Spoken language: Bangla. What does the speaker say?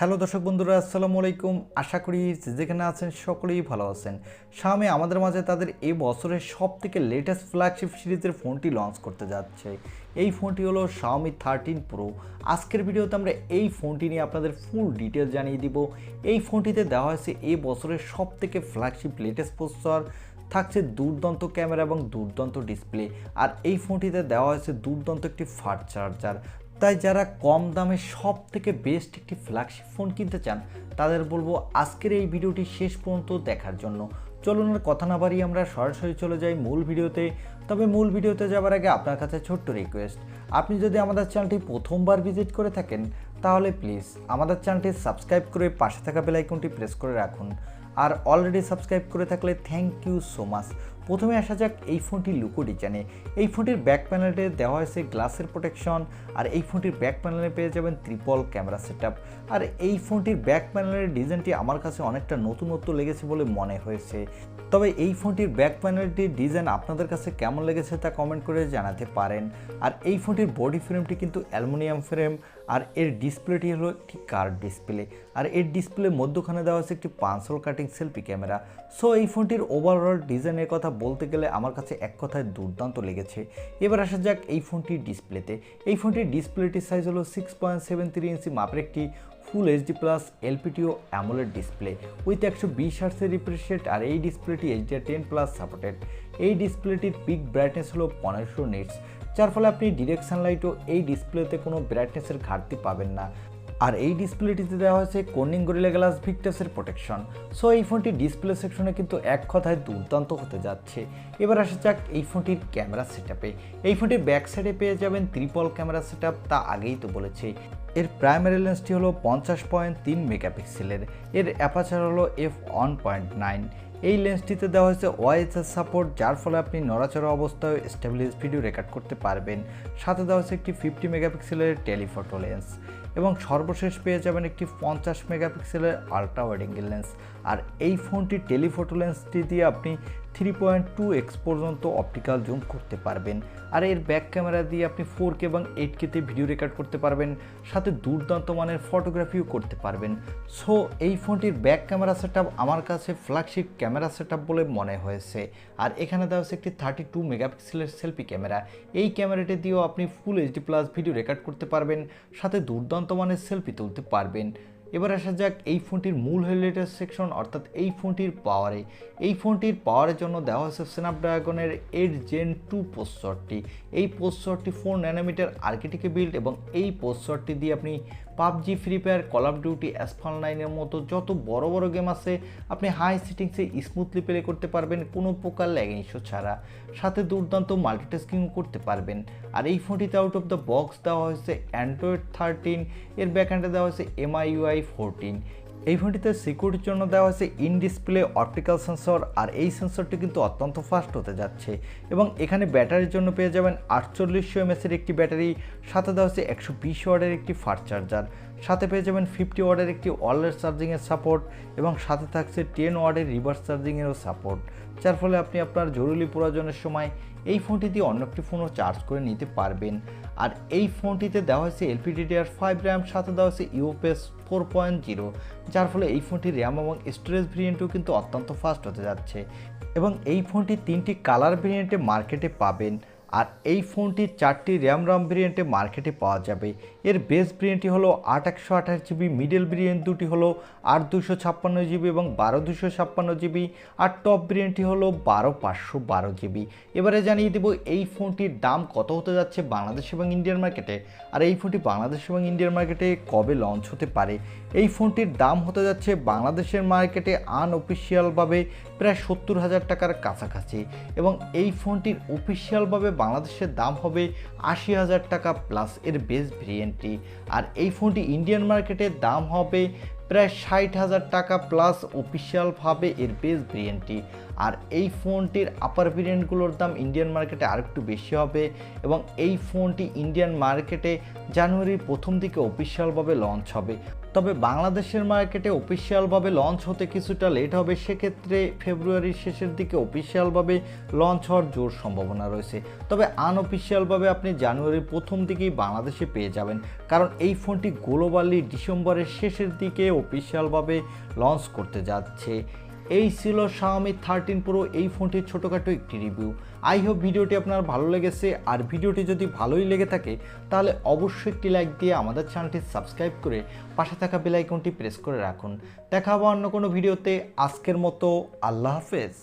হ্যালো দর্শক বন্ধুরা, আসসালামু আলাইকুম। আশা করি যেখানে আছেন সকলেই ভালো আছেন। Xiaomi আমাদের মাঝে তাদের এই বছরের সবথেকে লেটেস্ট ফ্ল্যাগশিপ সিরিজের ফোনটি লঞ্চ করতে যাচ্ছে। এই ফোনটি হলো Xiaomi 13 Pro। আজকের ভিডিওতে আমরা এই ফোনটি নিয়ে আপনাদের ফুল ডিটেলস জানিয়ে দিব। এই ফোনটিতে দেওয়া হয়েছে এই বছরের সবথেকে ফ্ল্যাগশিপ লেটেস্ট প্রসেসর, থাকছে দুর্দান্ত ক্যামেরা এবং দুর্দান্ত ডিসপ্লে, আর এই ফোনটিতে দেওয়া হয়েছে দুর্দান্ত একটি ফাস্ট চার্জার। তাই যারা কম দামে সব থেকে বেস্ট একটি ফ্ল্যাগশিপ ফোন কিনতে চান তাদের বলবো আজকের এই ভিডিওটি শেষ পর্যন্ত দেখার জন্য। চলুন আর কথা না বাড়িয়ে আমরা সরাসরি চলে যাই মূল ভিডিওতে। তবে মূল ভিডিওতে যাওয়ার আগে আপনার কাছে ছোট্ট রিকোয়েস্ট, আপনি যদি আমাদের চ্যানেলটি প্রথমবার ভিজিট করে থাকেন তাহলে প্লিজ আমাদের চ্যানেলটি সাবস্ক্রাইব করে পাশে থাকা বেল আইকনটি প্রেস করে রাখুন। আর অলরেডি সাবস্ক্রাইব করে থাকলে থ্যাংক ইউ সো মাচ। প্রথমে আসা যাক এই ফোনটির লুকো ডিজাইনে। এই ফোনটির ব্যাক প্যানেলে দেওয়া হয়েছে গ্লাসের প্রোটেকশন, আর এই ফোনটির ব্যাক প্যানেলে পেয়ে যাবেন ট্রিপল ক্যামেরা সেটআপ। আর এই ফোনটির ব্যাক প্যানেলের ডিজাইনটি আমার কাছে অনেকটা নতুনত্ব লেগেছে বলে মনে হয়েছে। তবে এই ফোনটির ব্যাক প্যানেলটির ডিজাইন আপনাদের কাছে কেমন লেগেছে তা কমেন্ট করে জানাতে পারেন। আর এই ফোনটির বডি ফ্রেমটি কিন্তু অ্যালুমিনিয়াম ফ্রেম, আর এর ডিসপ্লেটি হলো একটি কার্ভ ডিসপ্লে, আর এর ডিসপ্লে মধ্যখানে দেওয়া হচ্ছে একটি পাঁচল কাটিং সেলফি ক্যামেরা। সো এই ফোনটির ওভারঅল ডিজাইনের কথা বলতে গেলে আমার কাছে এক কথায় দুর্দান্ত লেগেছে। এবার আসা যাক এই ফোনটির ডিসপ্লেতে। এই ফোনটির ডিসপ্লেটির সাইজ হলো 6.73 ইঞ্চি মাপের একটি ফুল এইচডি প্লাস এলপিটিও অ্যামোলেড ডিসপ্লে উইথ 120 হার্টজের রিফ্রেশ রেট, আর এই ডিসপ্লেটি HDR10+ সাপোর্টেড। এই ডিসপ্লেটির পিক ব্রাইটনেস হলো 1500 নিটস, যার ফলে আপনি ডিরেক্ট সানলাইটও এই ডিসপ্লেতে কোনো ব্রাইটনেসের ঘাটতি পাবেন না। আর এই ডিসপ্লেটিতে দেওয়া হয়েছে কর্নিং গরিলা গ্লাস ভিক্টাসের প্রোটেকশন। সো এই ফোনটি ডিসপ্লে সেকশনে কিন্তু এক কথায় দুর্দান্ত হতে যাচ্ছে। এবার আসা যাক এই ফোনটির ক্যামেরা সেটআপে। এই ফোনটির ব্যাক সাইডে পেয়ে যাবেন ট্রিপল ক্যামেরা সেটআপ, তা আগেই তো বলেছি। এর প্রাইমারি লেন্সটি হলো 50.3 মেগাপিক্সেলের, এর অ্যাপারচার হলো f1.9। এই লেন্সটিতে দেওয়া হয়েছে ওআইএসএস সাপোর্ট, যার ফলে আপনি নড়াচড়া অবস্থায় স্টেবলাইজ ভিডিও রেকর্ড করতে পারবেন। সাথে দেওয়া হয়েছে একটি 50 মেগাপিক্সেলের টেলিফোটো লেন্স, এবং সর্বশেষ পেয়ে যাবেন একটি 50 মেগাপিক্সেলের আলট্রা ওয়াইড অ্যাঙ্গেল লেন্স। আর এই ফোনটির টেলিফোটো লেন্সটি দিয়ে আপনি 3.2x পর্যন্ত অপটিক্যাল জুম করতে পারবেন। আর এর ব্যাক ক্যামেরা দিয়ে আপনি 4K এবং 8Kতে ভিডিও রেকর্ড করতে পারবেন, সাথে দুর্দান্ত মানের ফটোগ্রাফিও করতে পারবেন। সো এই ফোনটির ব্যাক ক্যামেরা সেটআপ আমার কাছে ফ্ল্যাগশিপ ক্যামেরা সেটআপ বলে মনে হয়েছে। আর এখানে দেওয়া হচ্ছে একটি 32 মেগাপিক্সেলের সেলফি ক্যামেরা। এই ক্যামেরাটি দিয়েও আপনি ফুল এইচডি প্লাস ভিডিও রেকর্ড করতে পারবেন, সাথে দুর্দান্ত মানের সেলফি তুলতে পারবেন। এবার আসা যাক এই ফোনটির মূল হাইলাইটের সেকশন, অর্থাৎ এই ফোনটির পাওয়ারে। এই ফোনটির পাওয়ারের জন্য দেওয়া হয়েছে স্ন্যাপড্রাগনের 8 Gen 2 প্রসেসরটি। এই প্রসেসরটি 4 ন্যানোমিটার আর্কিটেক্টে বিল্ড, এবং এই প্রসেসরটি দিয়ে আপনি PUBG, free fire, call of duty, Asphalt 9-এর মতো যত বড় বড় গেম আছে আপনি হাই সেটিংসে স্মুথলি প্লে করতে পারবেন কোনো প্রকার ল্যাগ ইস্যু ছাড়া। সাথে দুর্দান্ত মাল্টিটাস্কিং করতে পারবেন। আর এই ফোনটিতে আউট অফ দ্য বক্স দেওয়া হয়েছে অ্যান্ড্রয়েড 13, এর ব্যাকএন্ডে দেওয়া হয়েছে MIUI 14। এই ফোনটিতে সিকিউরিটির জন্য দেওয়া হয়েছে ইন ডিসপ্লে অপটিক্যাল সেন্সর, আর এই সেন্সরটি কিন্তু অত্যন্ত ফাস্ট হতে যাচ্ছে। এবং এখানে ব্যাটারির জন্য পেয়ে যাবেন 4800 mAh-এর একটি ব্যাটারি, সাথে দেওয়া হচ্ছে 120 ওয়াটের একটি ফাস্ট চার্জার, সাথে পেয়ে যাবেন 50 ওয়াটের একটি ওয়্যারলেস চার্জিংয়ের সাপোর্ট, এবং সাথে থাকছে 10 ওয়াটের রিভার্স চার্জিংয়েরও সাপোর্ট, যার ফলে আপনি আপনার জরুরি প্রয়োজনের সময় এই ফোনটি দিয়ে অন্য একটি ফোনও চার্জ করে নিতে পারবেন। আর এই ফোনটিতে দেওয়া হয়েছে LPDDR5 র্যাম, সাথে দেওয়া হয়েছে UFS 4.0, যার ফলে এই ফোনটির র্যাম এবং স্টোরেজ ভেরিয়েন্টও কিন্তু অত্যন্ত ফাস্ট হতে যাচ্ছে। এবং এই ফোনটি 3টি কালার ভেরিয়েন্টে মার্কেটে পাবেন, আর এই ফোনটি 4টি র্যাম ভেরিয়েন্টে মার্কেটে পাওয়া যাবে। এর বেস ভেরিয়েন্টটি হলো 8/128GB, মিডল ভেরিয়েন্ট দুটি হলো 8/256GB এবং 12/256GB, আর টপ ভেরিয়েন্টটি হলো 12/512GB। এবারে জানিয়ে দেব এই ফোনটির দাম কত হতে যাচ্ছে বাংলাদেশ এবং ইন্ডিয়ান মার্কেটে, আর এই ফোনটি বাংলাদেশ এবং ইন্ডিয়ান মার্কেটে কবে লঞ্চ হতে পারে। এই ফোনটির দাম হতে যাচ্ছে বাংলাদেশের মার্কেটে আনঅফিসিয়ালভাবে প্রায় 70,000 টাকার কাছাকাছি, এবং এই ফোনটির অফিসিয়ালভাবে বাংলাদেশের দাম হবে 80,000 টাকা প্লাস এর বেস ভেরিয়েন্টটি। আর এই ফোনটি ইন্ডিয়ান মার্কেটের দাম হবে প্রায় 60,000 টাকা প্লাস অফিসিয়ালভাবে এর বেস ভেরিয়েন্টটি। আর এই ফোনটির আপার ভেরিয়েন্টগুলোর দাম ইন্ডিয়ান মার্কেটে আরেকটু বেশি হবে, এবং এই ফোনটি ইন্ডিয়ান মার্কেটে জানুয়ারির প্রথম দিকে অফিসিয়ালভাবে লঞ্চ হবে। তবে বাংলাদেশের মার্কেটে অফিসিয়ালভাবে লঞ্চ হতে কিছুটা লেট হবে, সেক্ষেত্রে ফেব্রুয়ারির শেষের দিকে অফিসিয়ালভাবে লঞ্চ হওয়ার জোর সম্ভাবনা রয়েছে। তবে আনঅফিসিয়ালভাবে আপনি জানুয়ারির প্রথম দিকেই বাংলাদেশে পেয়ে যাবেন, কারণ এই ফোনটি গ্লোবালি ডিসেম্বরের শেষের দিকে অফিসিয়ালভাবে লঞ্চ করতে যাচ্ছে। এই ছিল Xiaomi 13 Pro এই ফোনটির ছোটোখাটো একটি রিভিউ। আই হোপ ভিডিওটি আপনার ভালো লেগেছে, আর ভিডিওটি যদি ভালোই লেগে থাকে তাহলে অবশ্যই একটি লাইক দিয়ে আমাদের চ্যানেলটি সাবস্ক্রাইব করে পাশে থাকা বেল আইকনটি প্রেস করে রাখুন। দেখা হবে অন্য কোনো ভিডিওতে। আজকের মতো আল্লাহ হাফেজ।